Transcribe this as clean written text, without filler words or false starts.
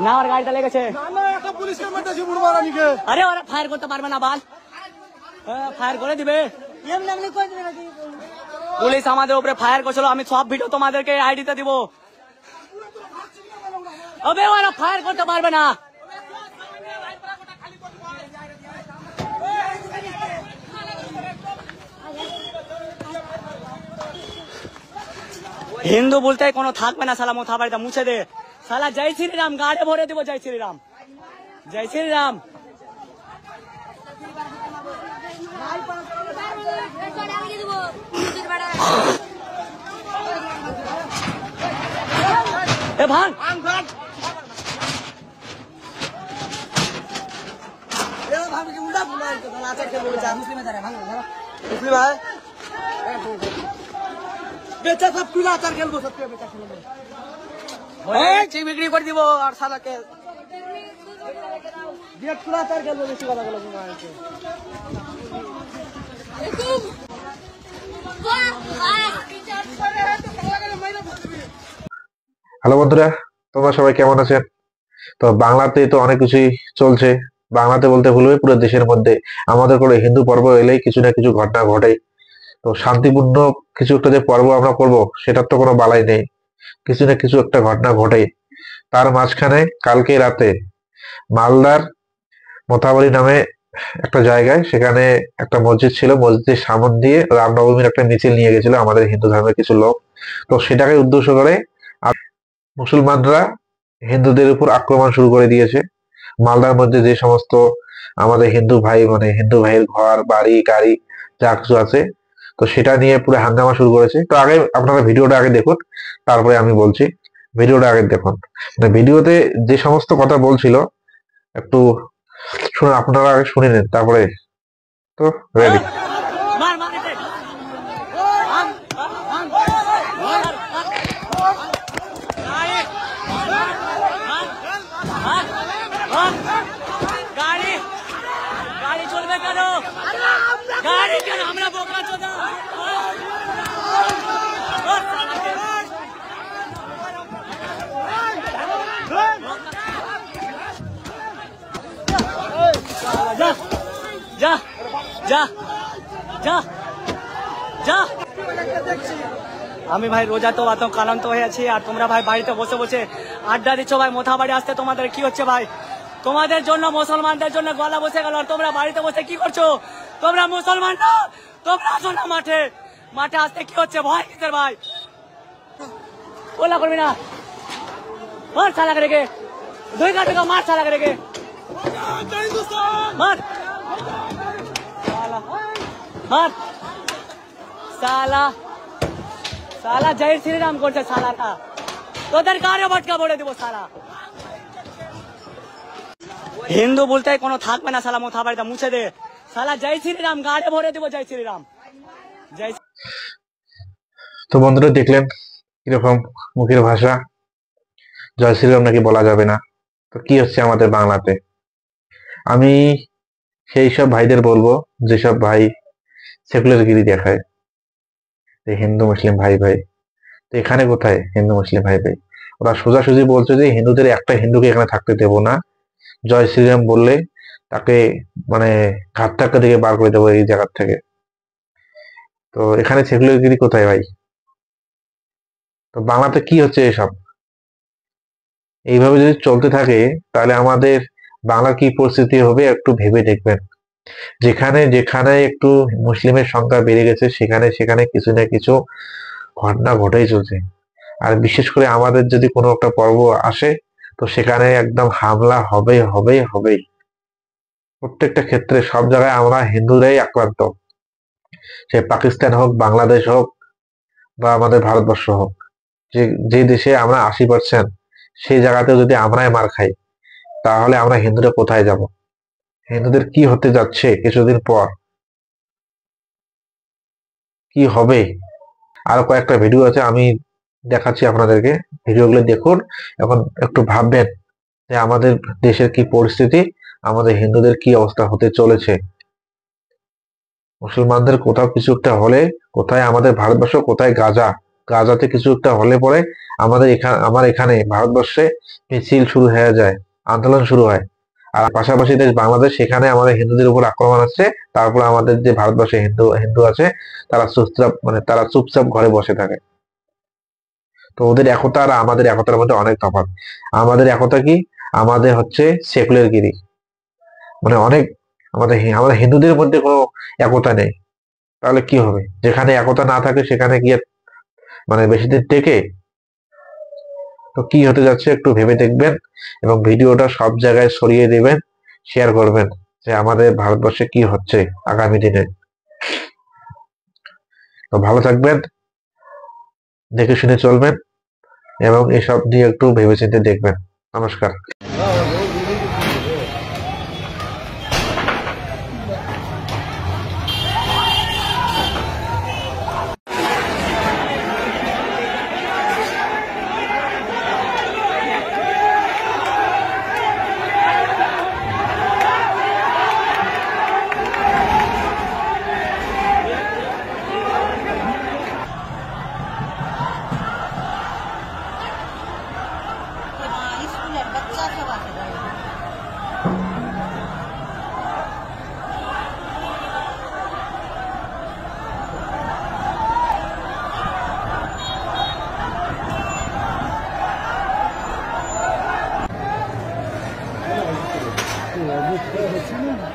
না আর গাড়িটা লেগেছে। না না একটা পুলিশকে মেরেছে বুড়মারানিকে। আরে ওরা ফায়ার করতে পারবে না বাল, ফায়ার করে দিবে। পুলিশ আমাদের উপরে ফায়ার করছিল, আমি সব ভিডিও তোমাদেরকে আইডিতে দিব। আবে ওরা ফায়ার করতে পারবে না। হিন্দু বলতে কোনো থাকবে না সালা, মোথা বাড়িটা মুছে দে সালা। জয় শ্রীরাম, গাড়ি ভরে দিব জয় শ্রীরাম, জয় শ্রীরাম। এ ভাঙ বেচা সব তুলে আচার খেলবো, সব বেচা খেলবো বিক্রি করে দিব। আর সালাকে দিয়ে তুলে আচার খেলবো, বেশি কথা বলো। হ্যালো বন্ধুরা, তোমরা সবাই কেমন আছেন? তো বাংলাতে তো অনেক কিছুই চলছে। বাংলাতে বলতে ভুল হবে, পুরো দেশের মধ্যে আমাদের করে হিন্দু পর্ব এলেই কিছু না কিছু ঘটনা ঘটে। তো শান্তিপূর্ণ কিছু একটা যে পর্ব আমরা করব সেটার তো কোনো বালাই নেই, কিছু না কিছু একটা ঘটনা ঘটে। তার মাঝখানে কালকে রাতে মালদার মোথাবাড়ি নামে একটা জায়গায়, সেখানে একটা মসজিদ ছিল, মসজিদের সামন দিয়ে রামনবমীর একটা মিছিল নিয়ে গেছিল আমাদের হিন্দু ধর্মের কিছু লোক। তো সেটাকে উদ্দেশ্য করে মুসলমানরা হিন্দুদের উপর আক্রমণ শুরু করে দিয়েছে। মালদার মধ্যে যে সমস্ত আমাদের হিন্দু ভাই, মানে হিন্দু ভাইয়ের ঘর বাড়ি গাড়ি যা কিছু আছে, তো সেটা নিয়ে পুরো হাঙ্গামা শুরু করেছে। তো আগে আপনারা ভিডিওটা আগে দেখুন, তারপরে আমি বলছি। ভিডিওটা আগে দেখুন, মানে ভিডিওতে যে সমস্ত কথা বলছিল একটু শুনুন, আপনারা আগে শুনে নেন তারপরে। তো রেডি। মার মার এতে ভাঙ ভাঙ গাড়ি গাড়ি চলবে কেন? গাড়ি কেন? আমরা বোকা চোদা। যা যা যা যা যা। আমি ভাই রোজা তো ক্লান্ত হয়ে আছি, আর তোমরা ভাই বাড়িতে বসে বসে আড্ডা দিচ্ছ ভাই। মোথা বাড়ি আসতে তোমাদের কি হচ্ছে ভাই? তোমাদের জন্য, মুসলমানদের জন্য গলা বসে গেল, আর তোমরা বাড়িতে বসে কি করছো? তোমরা মুসলমান না, তোমরা আসো না মাঠে। মাঠে আসতে কি হচ্ছে? ভয় কিসের ভাই? ওলা করবি না, মার সালা রেখে 2 ঘন্টা মার সালা রেখে মার মার সালা। সালা জয় শ্রীরাম করছে সালাটা, তোদের কারো ভটকা বলে দিব সালা। হিন্দু বলতে কোনো থাকবে না সালা, মোথা বাড়িটা মুছে দে সালা। জয় শ্রীরাম, গাড়ি ভরে দিব জয় শ্রীরাম, জয়। তো বন্ধুরা দেখলেন কিরকম মুখের ভাষা, জয় শ্রীরাম নাকি বলা যাবে না। তো কি হচ্ছে আমাদের বাংলাতে? আমি সেই সব ভাইদের বলবো যেসব ভাই সেকুলারগিরি দেখায়, হিন্দু মুসলিম ভাই ভাই। তো এখানে কোথায় হিন্দু মুসলিম ভাই ভাই? ওরা সোজাসুজি বলছে যে হিন্দুদের একটা হিন্দুকে এখানে থাকতে দেবো না, জয় শ্রীরাম বললে তাকে মানে ঘাট ধাক্কা থেকে বার করে দেবো এই জায়গার থেকে। তো এখানে সেকুলারগিরি কোথায় ভাই? তো বাংলাতে কি হচ্ছে এসব? এইভাবে যদি চলতে থাকে তাহলে আমাদের বাংলার কি পরিস্থিতি হবে একটু ভেবে দেখবেন। যেখানে যেখানে একটু মুসলিমের সংখ্যা বেড়ে গেছে সেখানে সেখানে কিছু না কিছু ঘটনা ঘটেই চলছে। আর বিশেষ করে আমাদের যদি কোনো একটা পর্ব আসে তো সেখানে একদম হামলা হবেই হবেই হবেই। প্রত্যেকটা ক্ষেত্রে সব জায়গায় আমরা হিন্দুরাই আক্রান্ত, সে পাকিস্তান হোক, বাংলাদেশ হোক, বা আমাদের ভারতবর্ষ হোক। যে যে দেশে আমরা 80%, সেই জায়গাতেও যদি আমরাই মার খাই তাহলে আমরা হিন্দুরা কোথায় যাব? হিন্দুদের কি হতে যাচ্ছে কিছুদিন পর, কি হবে? আরো কয়েকটা ভিডিও আছে, আমি দেখাচ্ছি আপনাদেরকে, ভিডিওগুলো দেখুন। এখন একটু ভাববেন যে আমাদের দেশের কি পরিস্থিতি, আমাদের হিন্দুদের কি অবস্থা হতে চলেছে। মুসলমানদের কোথাও কিছু একটা হলে, কোথায় আমাদের ভারতবর্ষ, কোথায় গাজা, গাজাতে কিছু একটা হলে পরে আমার এখানে ভারতবর্ষে মিছিল শুরু হয়ে যায়, আন্দোলন শুরু হয়। আর পাশাপাশি দেশ বাংলাদেশ, সেখানে আমাদের হিন্দুদের উপর আক্রমণ হচ্ছে। তারপর আমাদের যে ভারতবর্ষে হিন্দু হিন্দু আছে, তারা চুপচাপ ঘরে বসে থাকে। তো ওদের একতা আর আমাদের একতার মধ্যে অনেক তফাৎ। আমাদের একতা কি? আমাদের হচ্ছে সেকুলার গিরি, মানে অনেক আমাদের হিন্দুদের মধ্যে কোনো একতা নেই। তাহলে কি হবে? যেখানে একতা না থাকে সেখানে গিয়ে বেশি দিন টেকে? তো কি হতে যাচ্ছে একটু ভেবে দেখবেন, এবং ভিডিওটা সব জায়গায় ছড়িয়ে দিবেন, শেয়ার করবেন যে আমাদের ভারতবর্ষে কি হচ্ছে আগামী দিনে। তো ভালো থাকবেন, দেখে শুনে চলবেন, এবং এসব নিয়ে একটু ভেবেচিন্তে দেখবেন। নমস্কার। স্কুলের বাচ্চা সব আছে। হচ্ছে না